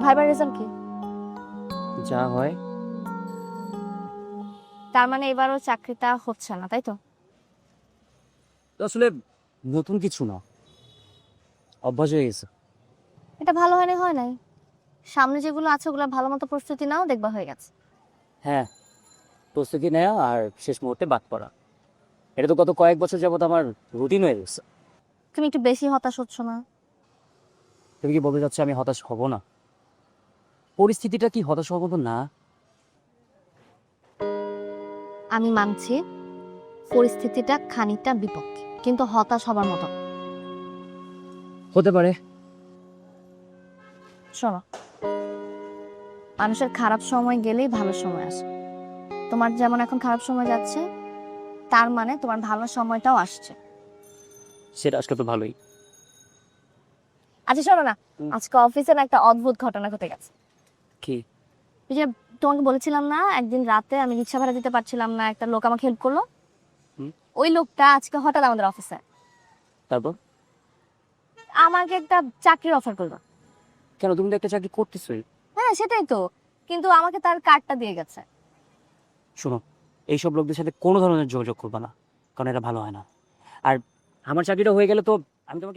ভাইবার রেজাল্ট কি? যা হয়। তার মানে এবারও চাকরিটা হচ্ছে না, তাই তো? তো আসলে নতুন কিছু না, অভ্যাস হয়ে গেছে। এটা ভালো হয়নি, হয় নাই। সামনে যেগুলো আছে ওগুলো ভালো মতো প্রস্তুতি নাও, দেখবা হয়ে গেছে। হ্যাঁ, প্রস্তুতি নেওয়া আর শেষ মুহূর্তে বাদ পড়া, এটা তো গত কয়েক বছর যাবত আমার রুটিন হয়ে গেছে। তুমি একটু বেশি হতাশ হচ্ছ না? তুমি কি বলতে চাচ্ছ আমি হতাশ হব না? পরিস্থিতিটা কি হতাশ হওয়ার মতো না? আমি মানছি পরিস্থিতিটা খানিকটা বিপক্ষে, কিন্তু হতাশ হবার মতো। হতে পারে। শোনো, মানুষের খারাপ সময় গেলেই ভালো সময় আসে। তোমার যেমন এখন খারাপ সময় যাচ্ছে, তার মানে তোমার ভালো সময়টাও আসছে। সেটা আসলে তো ভালোই। আচ্ছা শোনো না, হুম। আজকে অফিসে না একটা অদ্ভুত ঘটনা ঘটে গেছে। কি? ওই যে তোমাকে বলেছিলাম না, একদিন রাতে আমি রিক্সা ভাড়া দিতে পারছিলাম না, একটা লোক আমাকে হেল্প করলো। হুম। ওই লোকটা আজকে হঠাৎ আমাদের অফিসে তারপর? আমাকে একটা চাকরির অফার করলো। কেন, তুমি তো একটা চাকরি করতেছোই। হ্যাঁ সেটাই তো, কিন্তু আমাকে তার কার্ডটা দিয়ে গেছে। শোনো, এইসব লোকদের সাথে কোনো ধরনের যোগাযোগ করবে না, কারণ এটা ভালো হয় না। আর আমার চাকরিটা হয়ে গেলে তো আমি তোমাকে